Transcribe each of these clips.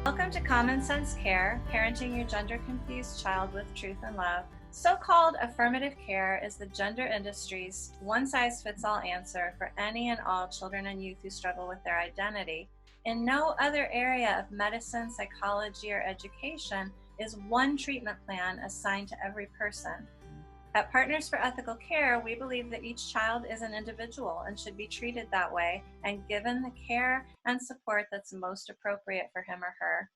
Welcome to Common Sense Care, parenting your gender-confused child with truth and love. So-called affirmative care is the gender industry's one-size-fits-all answer for any and all children and youth who struggle with their identity. In no other area of medicine, psychology, or education is one treatment plan assigned to every person. At Partners for Ethical Care, we believe that each child is an individual and should be treated that way and given the care and support that's most appropriate for him or her.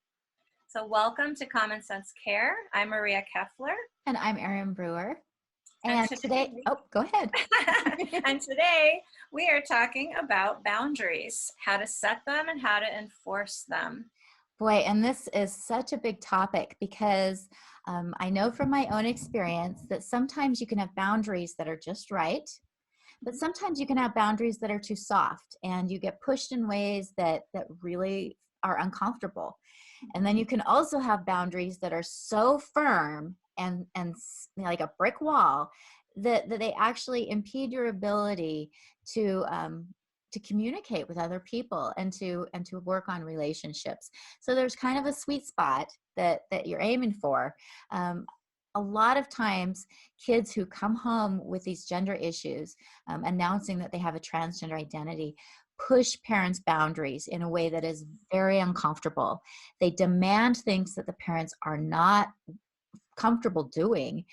So welcome to Common Sense Care. I'm Maria Keffler. And I'm Erin Brewer. And today, go ahead. And today we are talking about boundaries, how to set them and how to enforce them. Boy, and this is such a big topic because I know from my own experience that sometimes you can have boundaries that are just right, but sometimes you can have boundaries that are too soft and you get pushed in ways that really are uncomfortable. And then you can also have boundaries that are so firm and like a brick wall that they actually impede your ability to communicate with other people and to work on relationships. So there's kind of a sweet spot that you're aiming for. A lot of times kids who come home with these gender issues, announcing that they have a transgender identity, push parents' boundaries in a way that is very uncomfortable. They demand things that the parents are not comfortable doing.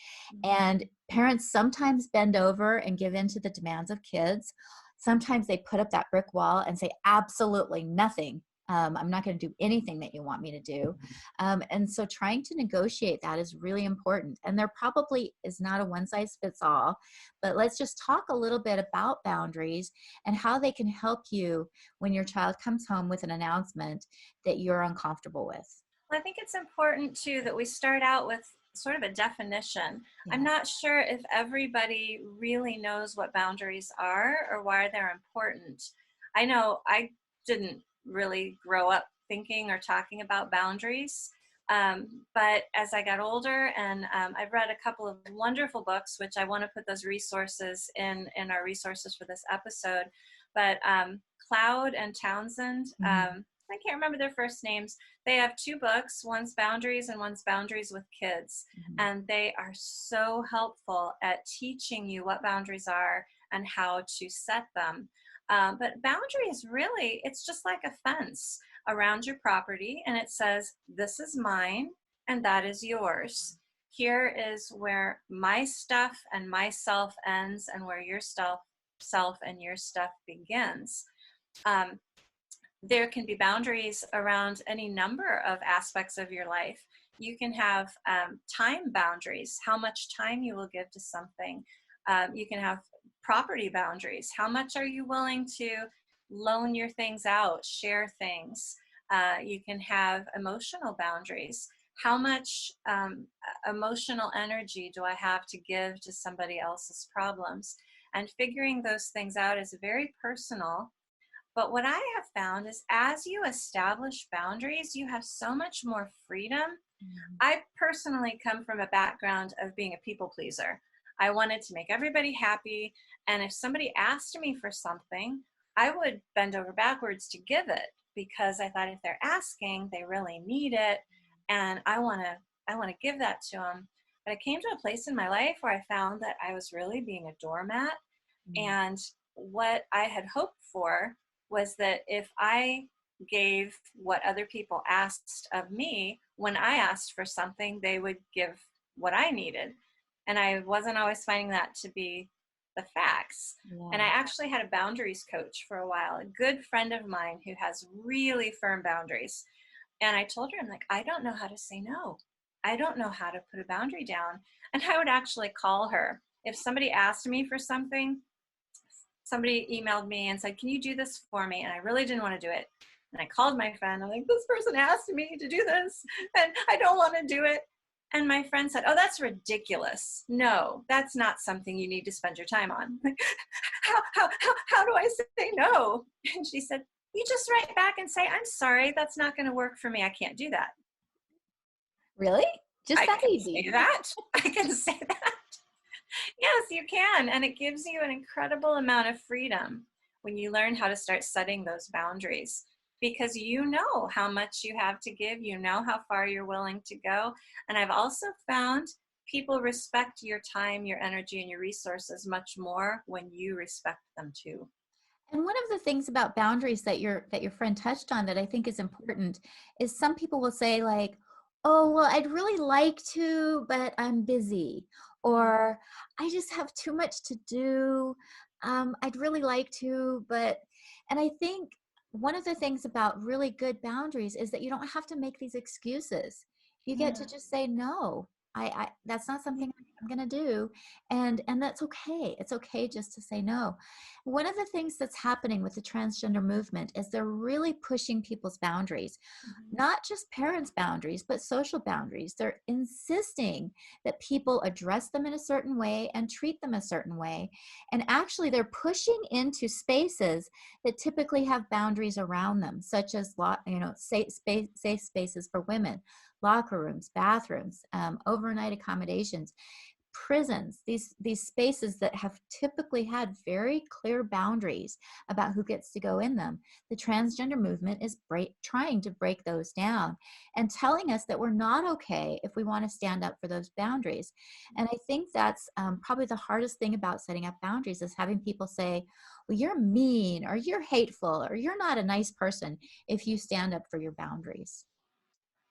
And parents sometimes bend over and give in to the demands of kids. Sometimes they put up that brick wall and say, absolutely nothing. I'm not going to do anything that you want me to do. And so trying to negotiate that is really important. And there probably is not a one size fits all, but let's just talk a little bit about boundaries and how they can help you when your child comes home with an announcement that you're uncomfortable with. Well, I think it's important too that we start out with sort of a definition. Yeah. I'm not sure if everybody really knows what boundaries are or why they're important. I know I didn't really grow up thinking or talking about boundaries. But as I got older and I've read a couple of wonderful books, which I want to put those resources in our resources for this episode. But Cloud and Townsend, I can't remember their first names. They have two books, one's Boundaries and one's Boundaries with Kids. And they are so helpful at teaching you what boundaries are and how to set them. But boundaries really, it's just like a fence around your property, and it says, this is mine and that is yours. Here is where my stuff and myself ends and where your self and your stuff begins. There can be boundaries around any number of aspects of your life. You can have time boundaries, how much time you will give to something. You can have property boundaries. How much are you willing to loan your things out, share things? You can have emotional boundaries. How much emotional energy do I have to give to somebody else's problems? And figuring those things out is very personal. But what I have found is as you establish boundaries, you have so much more freedom. I personally come from a background of being a people pleaser. I wanted to make everybody happy. And if somebody asked me for something, I would bend over backwards to give it because I thought if they're asking, they really need it. And I want to give that to them. But I came to a place in my life where I found that I was really being a doormat. And what I had hoped for was that if I gave what other people asked of me, when I asked for something, they would give what I needed. And I wasn't always finding that to be the facts. Yeah. And I actually had a boundaries coach for a while, a good friend of mine who has really firm boundaries. And I told her, I'm like, I don't know how to say no. I don't know how to put a boundary down. And I would actually call her. If somebody asked me for something, somebody emailed me and said, can you do this for me? And I really didn't want to do it. And I called my friend. I'm like, this person asked me to do this and I don't want to do it. And my friend said, oh, that's ridiculous. No, that's not something you need to spend your time on. How do I say no? And she said, you just write back and say, I'm sorry, that's not going to work for me. I can't do that. Really? Just that easy? Say that. I can say that. Yes, you can. And it gives you an incredible amount of freedom when you learn how to start setting those boundaries. because you know how much you have to give, you know how far you're willing to go. And I've also found people respect your time, your energy, and your resources much more when you respect them too. And one of the things about boundaries that your friend touched on that I think is important is some people will say like, "Oh, well, I'd really like to, but I'm busy," or "I just have too much to do. I'd really like to, but," and I think one of the things about really good boundaries is that you don't have to make these excuses. You get to Yeah. just say no. I that's not something I'm going to do, and that's okay. It's okay just to say no. One of the things that's happening with the transgender movement is they're really pushing people's boundaries, Mhm. not just parents' boundaries, but social boundaries. They're insisting that people address them in a certain way and treat them a certain way. And actually, they're pushing into spaces that typically have boundaries around them, such as safe spaces for women, locker rooms, bathrooms, overnight accommodations, prisons, these spaces that have typically had very clear boundaries about who gets to go in them. The transgender movement is trying to break those down and telling us that we're not okay if we want to stand up for those boundaries. And I think that's probably the hardest thing about setting up boundaries is having people say, well, you're mean or you're hateful or you're not a nice person if you stand up for your boundaries.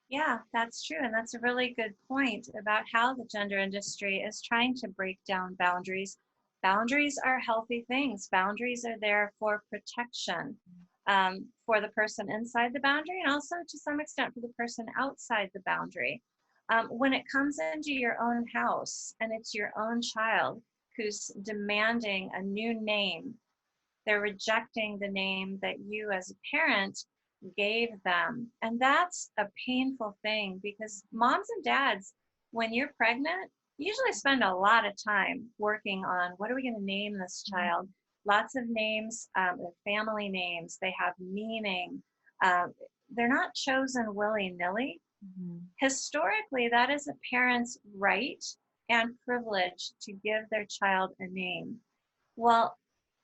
Yeah, that's true. And that's a really good point about how the gender industry is trying to break down boundaries. Boundaries are healthy things. Boundaries are there for protection, for the person inside the boundary and also to some extent for the person outside the boundary. When it comes into your own house and it's your own child who's demanding a new name, they're rejecting the name that you as a parent gave them. And that's a painful thing because moms and dads, when you're pregnant, usually spend a lot of time working on what are we going to name this child? Lots of names, family names, they have meaning. Uh, they're not chosen willy nilly. Mhm. Historically, that is a parent's right and privilege to give their child a name. Well,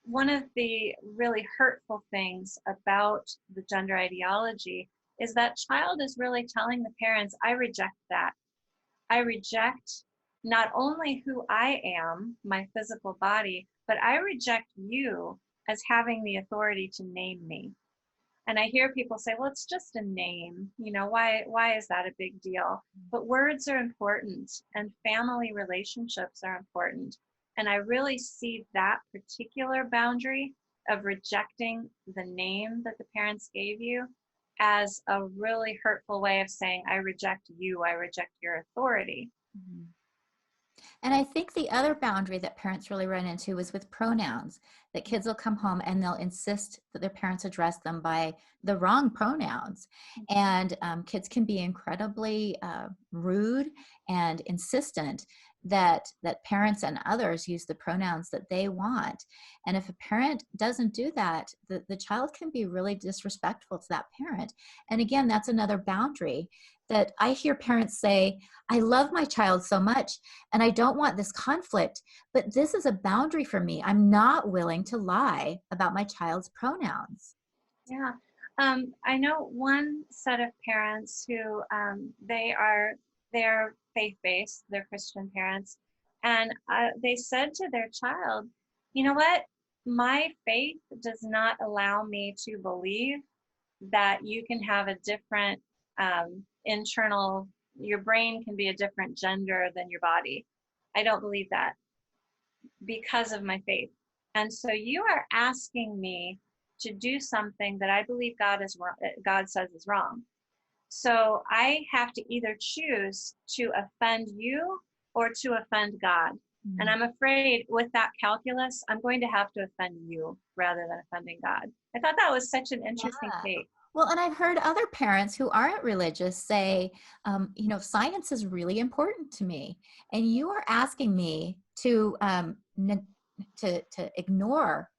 one of the really hurtful things about the gender ideology is that child is really telling the parents, I reject that. I reject not only who I am, my physical body, but I reject you as having the authority to name me. And I hear people say, well, it's just a name. Why is that a big deal? But words are important and family relationships are important. And I really see that particular boundary of rejecting the name that the parents gave you as a really hurtful way of saying, I reject you, I reject your authority. Mhm. And I think the other boundary that parents really run into is with pronouns, that kids will come home and they'll insist that their parents address them by the wrong pronouns. And kids can be incredibly rude and insistent that parents and others use the pronouns that they want. And if a parent doesn't do that, the child can be really disrespectful to that parent. And again, that's another boundary that I hear parents say, I love my child so much and I don't want this conflict, but this is a boundary for me. I'm not willing to lie about my child's pronouns. Yeah. I know one set of parents who they're faith-based, they're Christian parents, and they said to their child, you know what? My faith does not allow me to believe that you can have a different internal, your brain can be a different gender than your body. I don't believe that because of my faith. And so you are asking me to do something that I believe God says is wrong. So I have to either choose to offend you or to offend God. And Mm. I'm afraid with that calculus, I'm going to have to offend you rather than offending God. I thought that was such an interesting Yeah. take. Well, and I've heard other parents who aren't religious say, science is really important to me, and you are asking me to ignore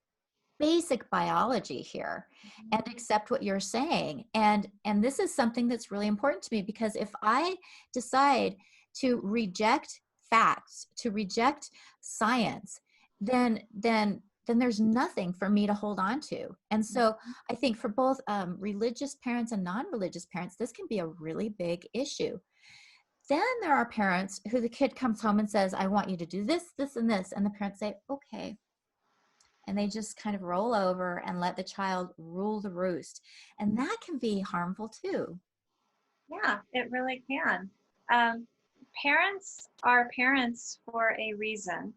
basic biology here and accept what you're saying. And this is something that's really important to me because if I decide to reject facts, to reject science, then then there's nothing for me to hold on to. And so I think for both religious parents and non-religious parents, this can be a really big issue. Then there are parents who the kid comes home and says, I want you to do this, this, and this. And the parents say, okay. And they just kind of roll over and let the child rule the roost. And that can be harmful too. Yeah, it really can. Um, Parents are parents for a reason.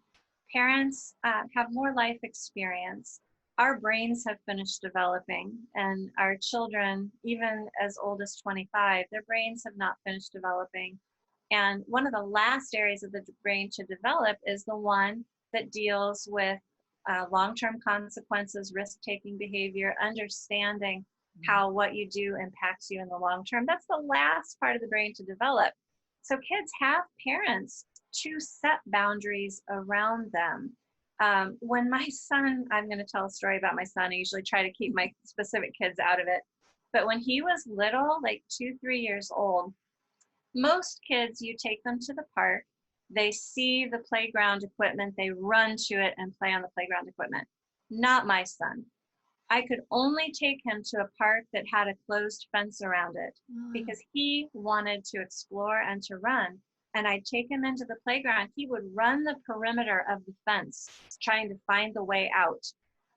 Parents have more life experience. Our brains have finished developing, and our children, even as old as 25, their brains have not finished developing. And one of the last areas of the brain to develop is the one that deals with long-term consequences, risk-taking behavior, understanding how what you do impacts you in the long term. That's the last part of the brain to develop. So kids have parents to set boundaries around them. When my son, I'm going to tell a story about my son. I usually try to keep my specific kids out of it. But when he was little, like 2, 3 years old, most kids, you take them to the park, they see the playground equipment, they run to it and play on the playground equipment. Not my son. I could only take him to a park that had a closed fence around it because he wanted to explore and to run. And I'd take him into the playground. He would run the perimeter of the fence trying to find the way out.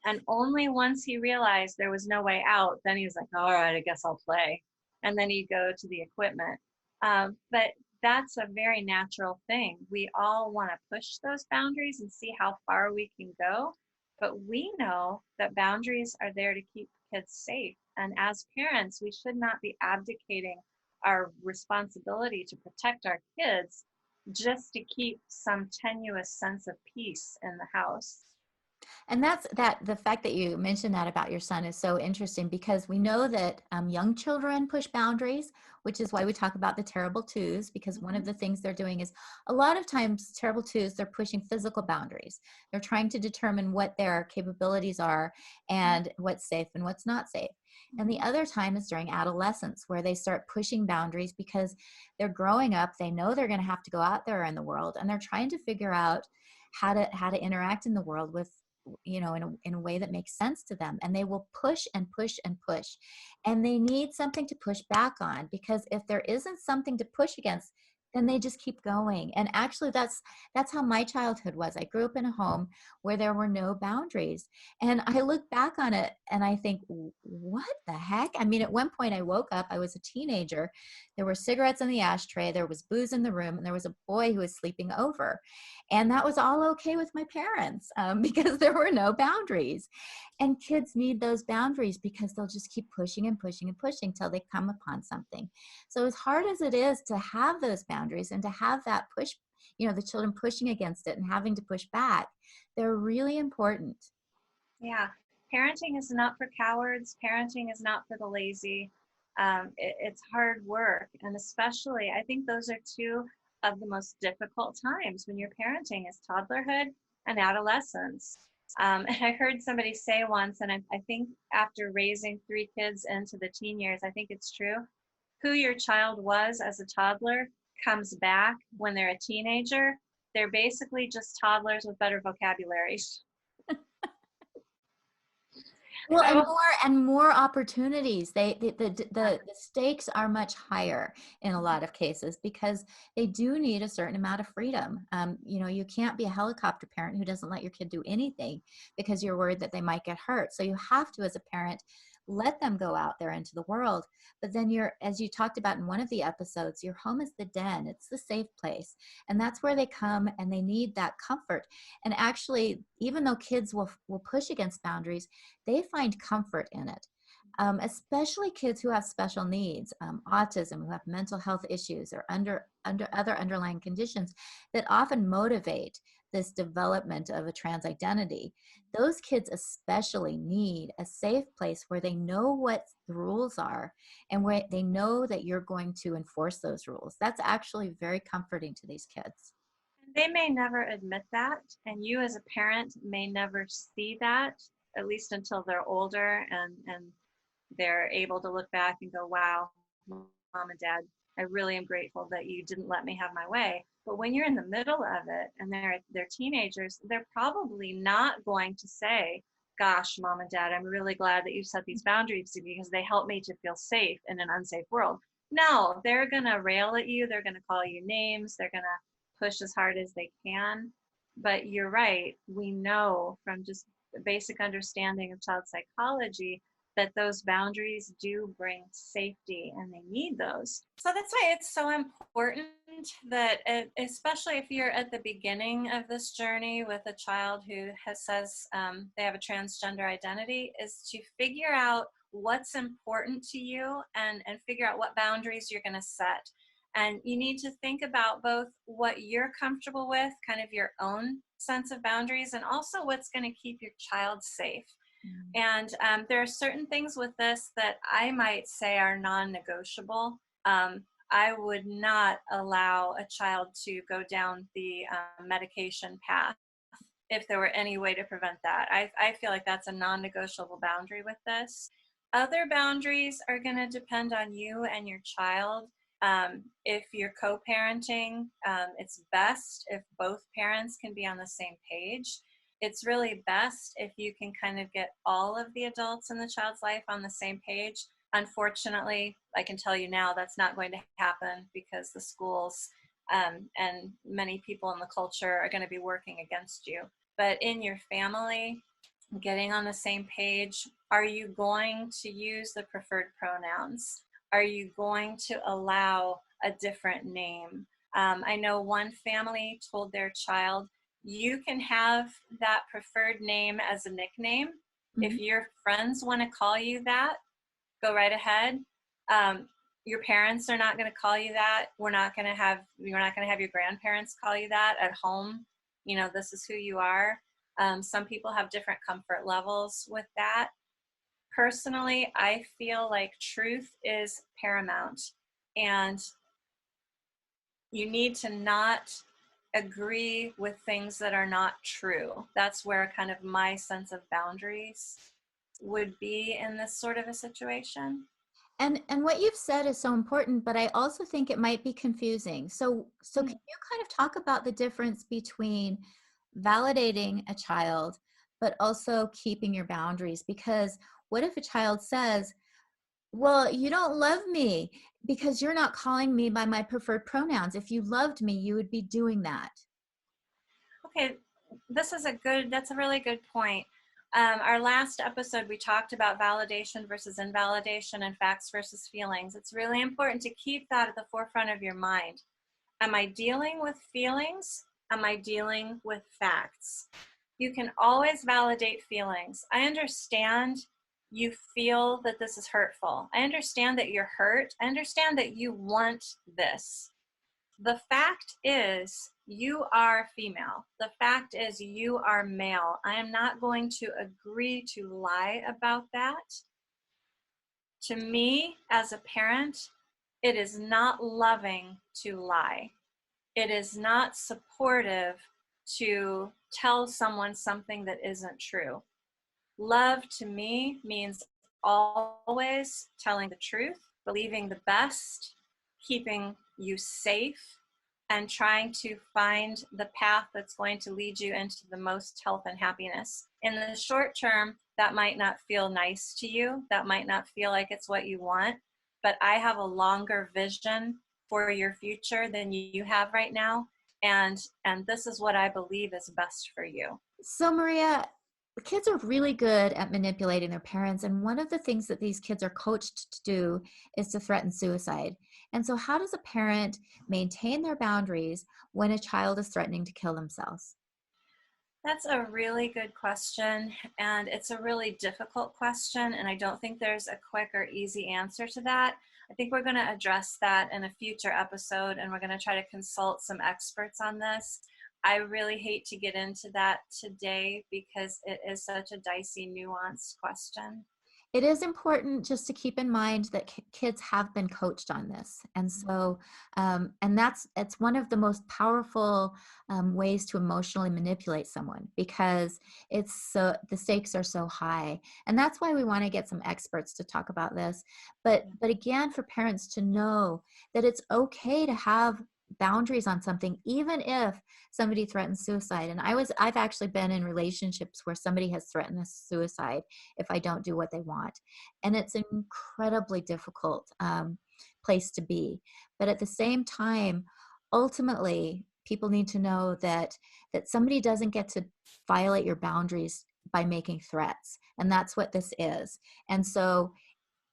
And only once he realized there was no way out, then he was like, all right, I guess I'll play. And then he'd go to the equipment. But that's a very natural thing. We all want to push those boundaries and see how far we can go. But we know that boundaries are there to keep kids safe. And as parents, we should not be abdicating our responsibility to protect our kids just to keep some tenuous sense of peace in the house. And the fact that you mentioned that about your son is so interesting, because we know that young children push boundaries, which is why we talk about the terrible twos, because one of the things they're doing is a lot of times terrible twos, they're pushing physical boundaries. They're trying to determine what their capabilities are and what's safe and what's not safe. And the other time is during adolescence, where they start pushing boundaries because they're growing up. They know they're going to have to go out there in the world, and they're trying to figure out how to interact in the world with, in a way that makes sense to them. And they will push and push and push, and they need something to push back on, because if there isn't something to push against, then they just keep going. And actually that's how my childhood was. I grew up in a home where there were no boundaries, and I look back on it and I think, what the heck? I mean, at one point I woke up, I was a teenager, there were cigarettes in the ashtray, there was booze in the room, and there was a boy who was sleeping over, and that was all okay with my parents, because there were no boundaries. And kids need those boundaries because they'll just keep pushing and pushing and pushing till they come upon something. So as hard as it is to have those boundaries and to have that push, the children pushing against it and having to push back, they're really important. Yeah, parenting is not for cowards. Parenting is not for the lazy. It's hard work. And especially, I think those are two of the most difficult times when you're parenting is toddlerhood and adolescence. And I heard somebody say once, and I think after raising 3 kids into the teen years, I think it's true, who your child was as a toddler comes back when they're a teenager. They're basically just toddlers with better vocabularies. Well, and more opportunities. The stakes are much higher in a lot of cases, because they do need a certain amount of freedom. You can't be a helicopter parent who doesn't let your kid do anything because you're worried that they might get hurt. So you have to, as a parent, let them go out there into the world. But then as you talked about in one of the episodes, your home is the den. It's the safe place. And that's where they come and they need that comfort. And actually, even though kids will push against boundaries, they find comfort in it. Especially kids who have special needs, autism, who have mental health issues, or under other underlying conditions that often motivate this development of a trans identity. Those kids especially need a safe place where they know what the rules are and where they know that you're going to enforce those rules. That's actually very comforting to these kids. They may never admit that, and you as a parent may never see that, at least until they're older and they're able to look back and go, wow, mom and dad, I really am grateful that you didn't let me have my way. But when you're in the middle of it and they're teenagers, they're probably not going to say, gosh, mom and dad, I'm really glad that you set these boundaries because they help me to feel safe in an unsafe world. No, they're going to rail at you. They're going to call you names. They're going to push as hard as they can. But you're right. We know from just the basic understanding of child psychology that those boundaries do bring safety and they need those. So that's why it's so important that, especially if you're at the beginning of this journey with a child who says they have a transgender identity, is to figure out what's important to you and figure out what boundaries you're going to set. And you need to think about both what you're comfortable with, kind of your own sense of boundaries, and also what's going to keep your child safe. And there are certain things with this that I might say are non-negotiable. I would not allow a child to go down the medication path if there were any way to prevent that. I feel like that's a non-negotiable boundary with this. Other boundaries are going to depend on you and your child. If you're co-parenting, it's best if both parents can be on the same page. It's really best if you can kind of get all of the adults in the child's life on the same page. Unfortunately, I can tell you now that's not going to happen because the schools and many people in the culture are going to be working against you. But in your family, getting on the same page, are you going to use the preferred pronouns? Are you going to allow a different name? I know one family told their child, you can have that preferred name as a nickname. Mm-hmm. If your friends want to call you that, go right ahead. Your parents are not going to call you that. You're not going to have your grandparents call you that at home. You know, this is who you are. Some people have different comfort levels with that. Personally, I feel like truth is paramount, and you need to not agree with things that are not true. That's where kind of my sense of boundaries would be in this sort of a situation. And what you've said is so important, but I also think it might be confusing. So can you kind of talk about the difference between validating a child, but also keeping your boundaries? Because what if a child says, well, you don't love me because you're not calling me by my preferred pronouns. If you loved me, you would be doing that. Okay, that's a really good point. Our last episode, we talked about validation versus invalidation and facts versus feelings. It's really important to keep that at the forefront of your mind. Am I dealing with feelings? Am I dealing with facts? You can always validate feelings. I understand you feel that this is hurtful. I understand that you're hurt. I understand that you want this. The fact is you are female. The fact is you are male. I am not going to agree to lie about that. To me, as a parent, it is not loving to lie. It is not supportive to tell someone something that isn't true. Love to me means always telling the truth, believing the best, keeping you safe, and trying to find the path that's going to lead you into the most health and happiness. In the short term, that might not feel nice to you. That might not feel like it's what you want, but I have a longer vision for your future than you have right now. And this is what I believe is best for you. So Maria, kids are really good at manipulating their parents. And one of the things that these kids are coached to do is to threaten suicide. And so how does a parent maintain their boundaries when a child is threatening to kill themselves? That's a really good question, and it's a really difficult question, and I don't think there's a quick or easy answer to that. I think we're going to address that in a future episode, and we're going to try to consult some experts on this. I really hate to get into that today because it is such a dicey, nuanced question. It is important just to keep in mind that kids have been coached on this. And so, and it's one of the most powerful ways to emotionally manipulate someone because the stakes are so high. And that's why we want to get some experts to talk about this. But again, for parents to know that it's okay to have boundaries on something, even if somebody threatens suicide. And I've actually been in relationships where somebody has threatened suicide if I don't do what they want. And it's an incredibly difficult place to be. But at the same time, ultimately, people need to know that somebody doesn't get to violate your boundaries by making threats. And that's what this is. And so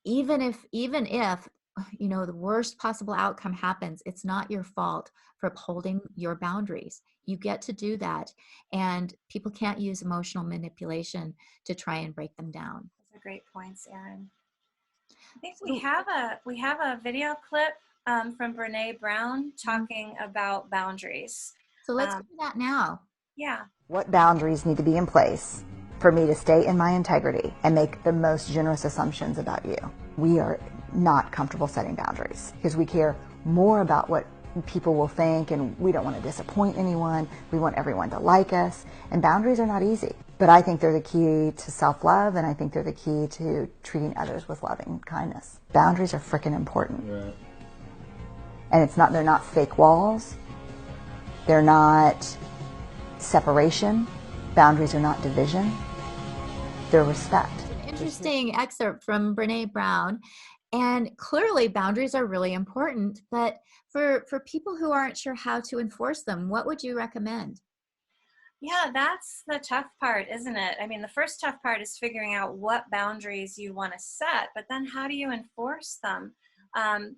even if the worst possible outcome happens, it's not your fault for upholding your boundaries. You get to do that, and people can't use emotional manipulation to try and break them down. Those are great points, Erin. I think So, we have a video clip from Brene Brown talking about boundaries. let's do that now. Yeah. What boundaries need to be in place for me to stay in my integrity and make the most generous assumptions about you? We are not comfortable setting boundaries because we care more about what people will think, and we don't want to disappoint anyone. We want everyone to like us, and boundaries are not easy. But I think they're the key to self-love, and I think they're the key to treating others with loving kindness. Boundaries are freaking important. Right. And they're not fake walls. They're not separation. Boundaries are not division. They're respect. Interesting excerpt from Brene Brown. And clearly boundaries are really important, but for people who aren't sure how to enforce them, what would you recommend? Yeah, that's the tough part, isn't it? I mean, the first tough part is figuring out what boundaries you want to set, but then how do you enforce them? And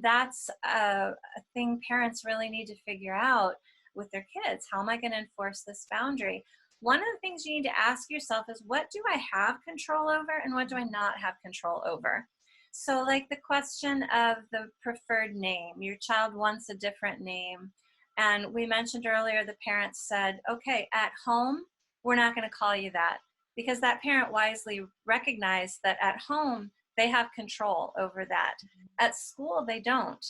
that's a thing parents really need to figure out with their kids. How am I going to enforce this boundary? One of the things you need to ask yourself is, what do I have control over and what do I not have control over? So like the question of the preferred name, your child wants a different name. And we mentioned earlier, the parents said, okay, at home, we're not going to call you that, because that parent wisely recognized that at home, they have control over that. At school, they don't.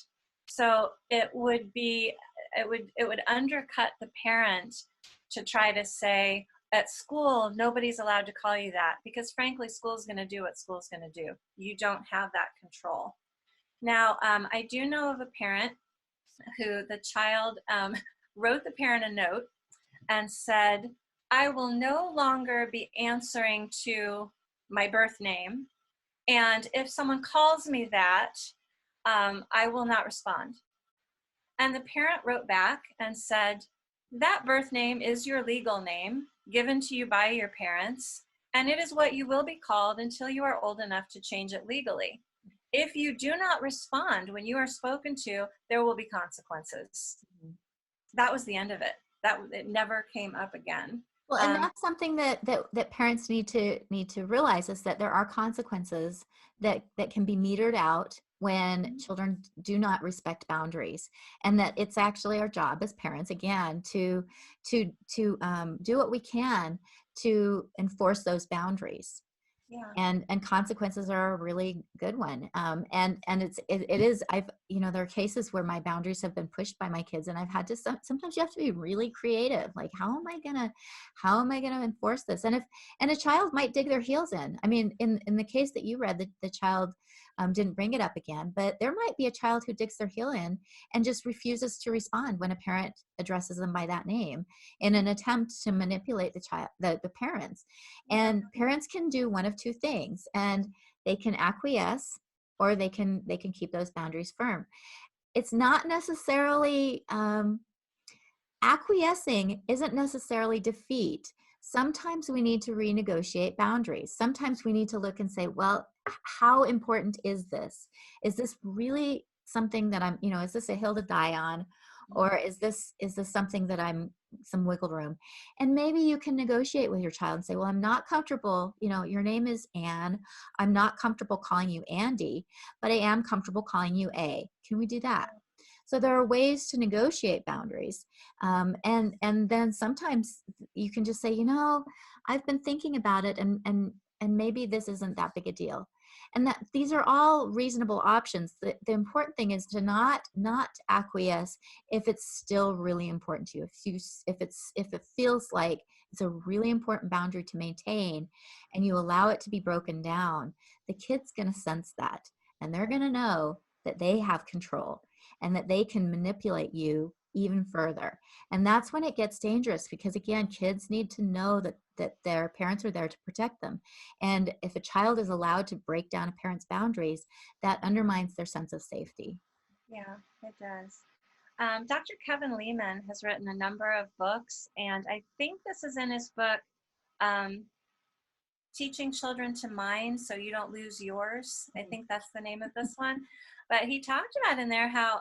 So it would undercut the parent to try to say, at school, nobody's allowed to call you that, because frankly, school's going to do what school's going to do. You don't have that control. Now, I do know of a parent who the child wrote the parent a note and said, I will no longer be answering to my birth name. And if someone calls me that, I will not respond. And the parent wrote back and said, that birth name is your legal name given to you by your parents, and it is what you will be called until you are old enough to change it legally. If you do not respond when you are spoken to, there will be consequences. That was the end of it. It never came up again. Well, and that's something that parents need to realize, is that there are consequences that can be metered out when children do not respect boundaries, and that it's actually our job as parents, again, to do what we can to enforce those boundaries. Yeah. And consequences are a really good one. And it is, there are cases where my boundaries have been pushed by my kids, and I've had to, sometimes you have to be really creative. Like, how am I gonna enforce this? And a child might dig their heels in. I mean, in the case that you read, the child didn't bring it up again, but there might be a child who digs their heel in and just refuses to respond when a parent addresses them by that name, in an attempt to manipulate the parents. And parents can do one of two things, and they can acquiesce, or they can keep those boundaries firm. It's not necessarily acquiescing isn't necessarily defeat. Sometimes we need to renegotiate boundaries. Sometimes we need to look and say, well, how important is this? Is this really something that is this a hill to die on? Or is this something that I'm some wiggle room? And maybe you can negotiate with your child and say, well, I'm not comfortable, your name is Anne. I'm not comfortable calling you Andy, but I am comfortable calling you A. Can we do that? So there are ways to negotiate boundaries. And then sometimes you can just say, I've been thinking about it, and maybe this isn't that big a deal. And that these are all reasonable options. The important thing is to not acquiesce if it's still really important to you. If it feels like it's a really important boundary to maintain, and you allow it to be broken down, the kid's going to sense that, and they're going to know that they have control. and that they can manipulate you even further. And that's when it gets dangerous, because again, kids need to know that their parents are there to protect them. And if a child is allowed to break down a parent's boundaries, that undermines their sense of safety. Yeah, it does. Dr. Kevin Lehman has written a number of books, and I think this is in his book, um, Teaching Children to Mind So You Don't Lose Yours. I think that's the name of this one. But he talked about in there how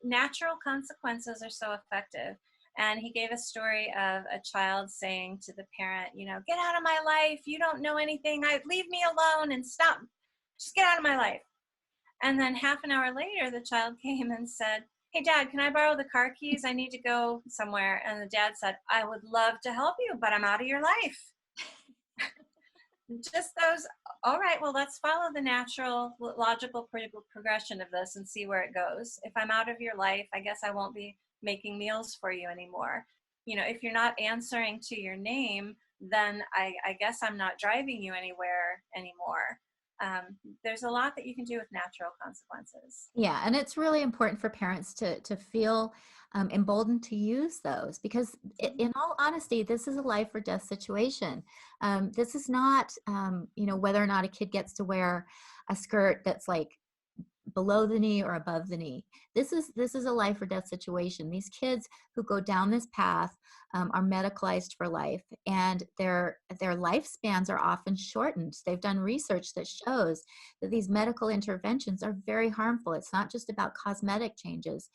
natural consequences are so effective. And he gave a story of a child saying to the parent, you know, get out of my life. You don't know anything. Leave me alone and stop. Just get out of my life. And then half an hour later, the child came and said, hey, Dad, can I borrow the car keys? I need to go somewhere. And the dad said, I would love to help you, but I'm out of your life. Just those, all right, well, let's follow the natural, logical progression of this and see where it goes. If I'm out of your life, I guess I won't be making meals for you anymore. You know, if you're not answering to your name, then I guess I'm not driving you anywhere anymore. There's a lot that you can do with natural consequences. Yeah, and it's really important for parents to feel emboldened to use those, because in all honesty, this is a life or death situation. This is not, you know, whether or not a kid gets to wear a skirt that's like below the knee or above the knee. This is a life or death situation. These kids who go down this path are medicalized for life, and their lifespans are often shortened. They've done research that shows that these medical interventions are very harmful. It's not just about cosmetic changes.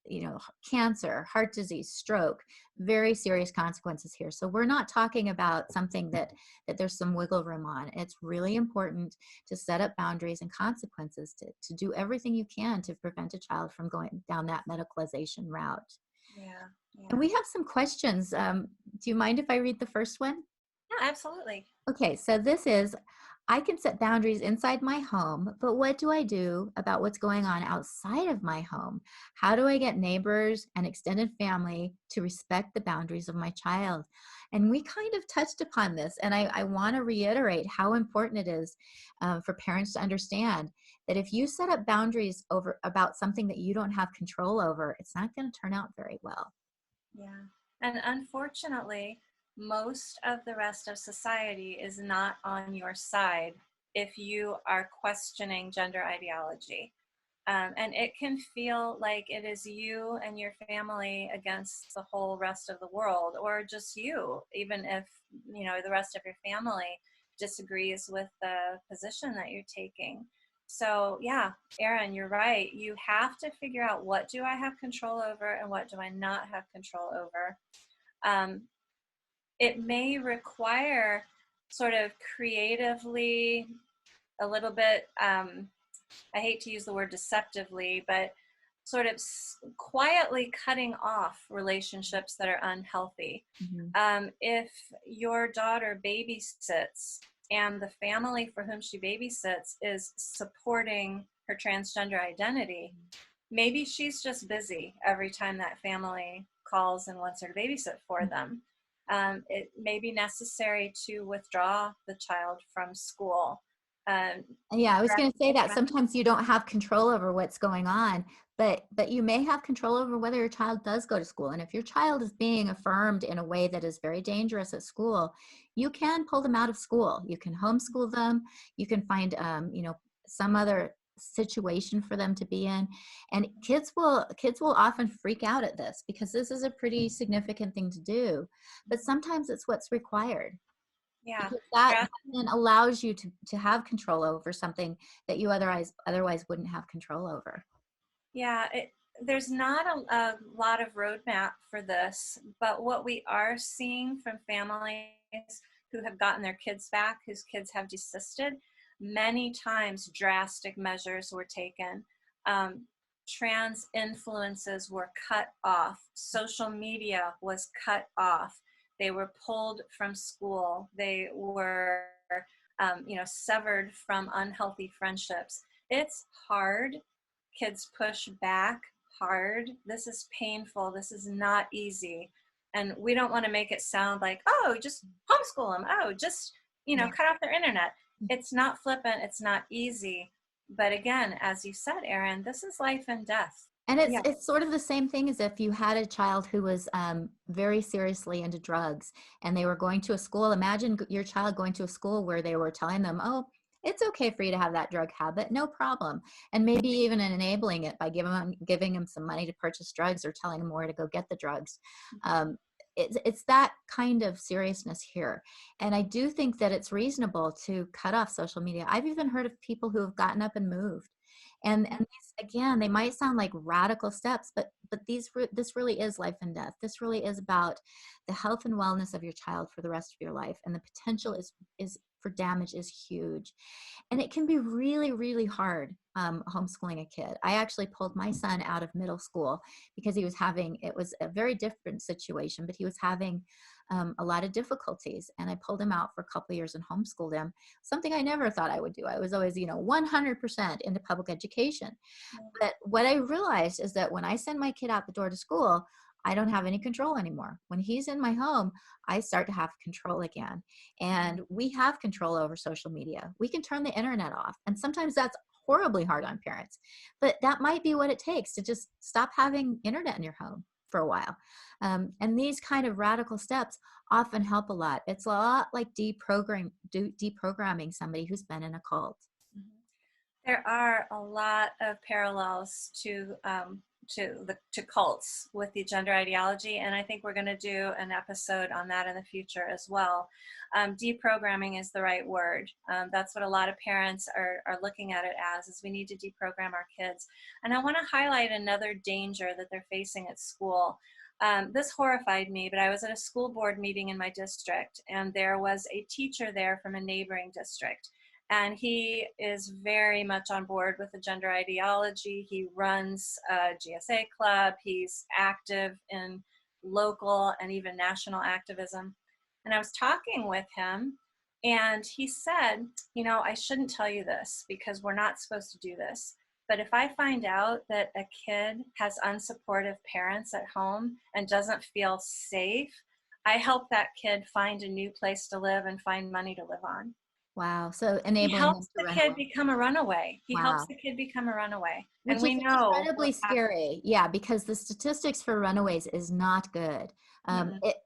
You know, cancer, heart disease, stroke, very serious consequences here. So we're not talking about something that there's some wiggle room on. It's really important to set up boundaries and consequences to do everything you can to prevent a child from going down that medicalization route. Yeah. And we have some questions. Do you mind if I read the first one? Yeah, absolutely. Okay, so this is, I can set boundaries inside my home, but what do I do about what's going on outside of my home? How do I get neighbors and extended family to respect the boundaries of my child? And we kind of touched upon this, and I want to reiterate how important it is for parents to understand that if you set up boundaries about something that you don't have control over, it's not going to turn out very well. Yeah. And unfortunately, most of the rest of society is not on your side if you are questioning gender ideology. And it can feel like it is you and your family against the whole rest of the world, or just you, even if, you know, the rest of your family disagrees with the position that you're taking. So yeah, Erin, you're right. You have to figure out, what do I have control over and what do I not have control over? It may require sort of creatively, a little bit, I hate to use the word deceptively, but sort of quietly cutting off relationships that are unhealthy. If your daughter babysits and the family for whom she babysits is supporting her transgender identity, maybe she's just busy every time that family calls and wants her to babysit for them. It may be necessary to withdraw the child from school. Yeah, I was going to say that sometimes you don't have control over what's going on, but you may have control over whether your child does go to school. And if your child is being affirmed in a way that is very dangerous at school, you can pull them out of school. You can homeschool them. You can find, you know, some other situation for them to be in. And kids will often freak out at this, because this is a pretty significant thing to do. But sometimes it's what's required. Yeah. Because that then allows you to have control over something that you otherwise wouldn't have control over. Yeah, there's not a lot of roadmap for this, but what we are seeing from families who have gotten their kids back, whose kids have desisted, many times drastic measures were taken. Trans influences were cut off. Social media was cut off. They were pulled from school. They were, you know, severed from unhealthy friendships. It's hard. Kids push back hard. This is painful. This is not easy. And we don't want to make it sound like, oh, just homeschool them. Oh, just, you know, cut off their internet. It's not flippant. It's not easy. But again, as you said, Erin, this is life and death. And Yeah. it's sort of the same thing as if you had a child who was very seriously into drugs and they were going to a school. Imagine your child going to a school where they were telling them, oh, it's okay for you to have that drug habit, no problem. And maybe even enabling it by giving them some money to purchase drugs or telling them where to go get the drugs. It's that kind of seriousness here. And I do think that it's reasonable to cut off social media. I've even heard of people who have gotten up and moved. And these, again, they might sound like radical steps, but this really is life and death. This really is about the health and wellness of your child for the rest of your life. And the potential is for damage is huge. And it can be really, really hard homeschooling a kid. I actually pulled my son out of middle school because it was a very different situation, but he was having a lot of difficulties. And I pulled him out for a couple of years and homeschooled him, something I never thought I would do. I was always, 100% into public education. But what I realized is that when I send my kid out the door to school, I don't have any control anymore. When he's in my home, I start to have control again. And we have control over social media. We can turn the internet off. And sometimes that's horribly hard on parents. But that might be what it takes to just stop having internet in your home for a while. And these kind of radical steps often help a lot. It's a lot like deprogramming somebody who's been in a cult. There are a lot of parallels to cults with the gender ideology, and I think we're going to do an episode on that in the future as well. Deprogramming is the right word. That's what a lot of parents are looking at it as, is we need to deprogram our kids. And I want to highlight another danger that they're facing at school. This horrified me, but I was at a school board meeting in my district, and there was a teacher there from a neighboring district. And he is very much on board with the gender ideology. He runs a GSA club. He's active in local and even national activism. And I was talking with him, and he said, I shouldn't tell you this because we're not supposed to do this. But if I find out that a kid has unsupportive parents at home and doesn't feel safe, I help that kid find a new place to live and find money to live on. Wow. So enabling he helps them the to kid become a runaway. He Wow. helps the kid become a runaway. Which and we is know incredibly scary. Yeah, because the statistics for runaways is not good.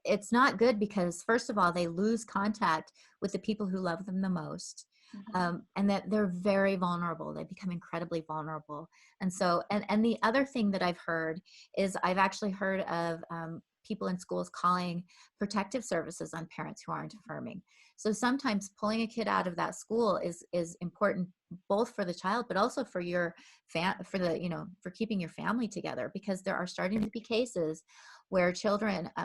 It's not good because, first of all, they lose contact with the people who love them the most. And that they're very vulnerable. They become incredibly vulnerable. And so, and the other thing that I've heard is I've actually heard of people in schools calling protective services on parents who aren't affirming. So sometimes pulling a kid out of that school is important both for the child, but also for for keeping your family together, because there are starting to be cases where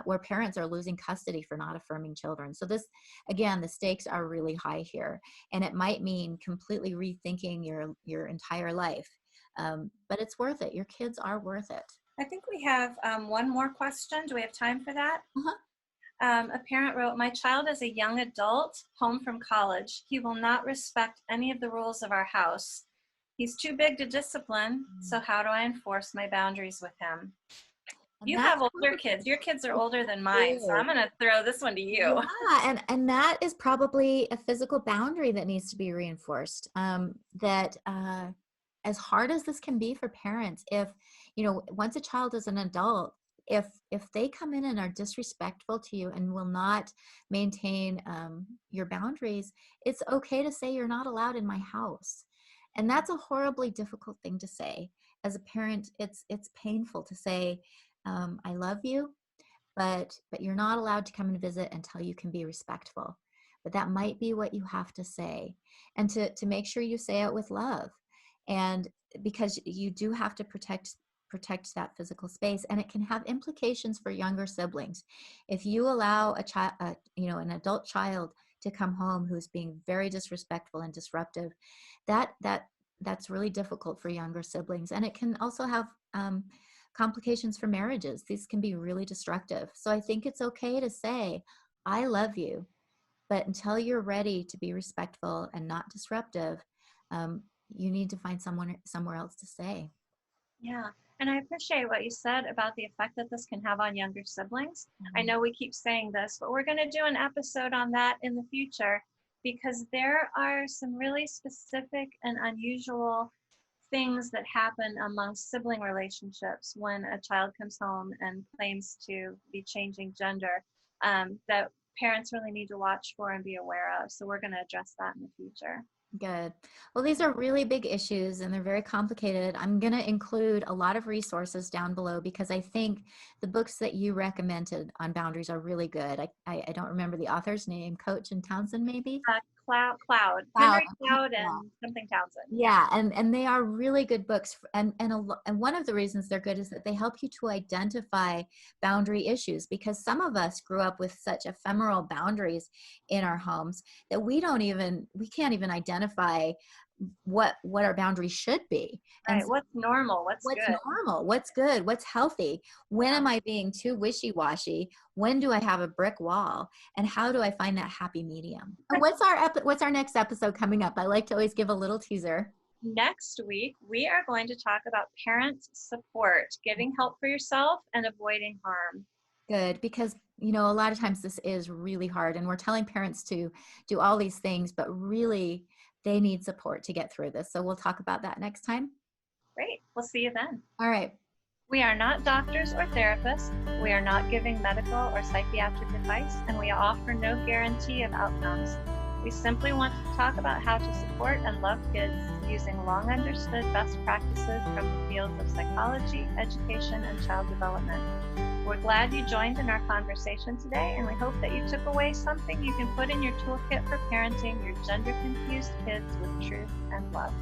where parents are losing custody for not affirming children. So this, again, the stakes are really high here, and it might mean completely rethinking your entire life. But it's worth it. Your kids are worth it. I think we have one more question. Do we have time for that? Uh-huh. A parent wrote, my child is a young adult home from college. He will not respect any of the rules of our house. He's too big to discipline. So how do I enforce my boundaries with him? You have older kids. Your kids are older than mine. So I'm going to throw this one to you. Yeah, and that is probably a physical boundary that needs to be reinforced. As hard as this can be for parents, if, once a child is an adult, if they come in and are disrespectful to you and will not maintain your boundaries, it's okay to say, you're not allowed in my house. And that's a horribly difficult thing to say. As a parent, it's painful to say, I love you, but you're not allowed to come and visit until you can be respectful. But that might be what you have to say, and to make sure you say it with love. And because you do have to protect that physical space, and it can have implications for younger siblings. If you allow an adult child to come home who's being very disrespectful and disruptive, that's really difficult for younger siblings. And it can also have complications for marriages. These can be really destructive. So I think it's okay to say, I love you, but until you're ready to be respectful and not disruptive, you need to find somewhere else to stay. Yeah. And I appreciate what you said about the effect that this can have on younger siblings. I know we keep saying this, but we're going to do an episode on that in the future. because there are some really specific and unusual things that happen among sibling relationships when a child comes home and claims to be changing gender, that parents really need to watch for and be aware of. So we're going to address that in the future. Good. Well, these are really big issues and they're very complicated. I'm going to include a lot of resources down below because I think the books that you recommended on boundaries are really good. I don't remember the author's name, Coach and Townsend, maybe? Cloud. Cloud. Henry Cloud Yeah. and something Townsend. Yeah, and they are really good books, and one of the reasons they're good is that they help you to identify boundary issues, because some of us grew up with such ephemeral boundaries in our homes that we can't even identify what our boundaries should be. Right. And so What's normal? What's good? normal? What's good? What's healthy? When am I being too wishy-washy? When do I have a brick wall? And how do I find that happy medium? And what's our next episode coming up? I like to always give a little teaser. Next week, we are going to talk about parent support, getting help for yourself and avoiding harm. Good, because a lot of times this is really hard, and we're telling parents to do all these things, but really they need support to get through this. So we'll talk about that next time. Great. We'll see you then. All right. We are not doctors or therapists. We are not giving medical or psychiatric advice, and we offer no guarantee of outcomes. We simply want to talk about how to support and love kids using long understood best practices from the fields of psychology, education, and child development. We're glad you joined in our conversation today, and we hope that you took away something you can put in your toolkit for parenting your gender-confused kids with truth and love.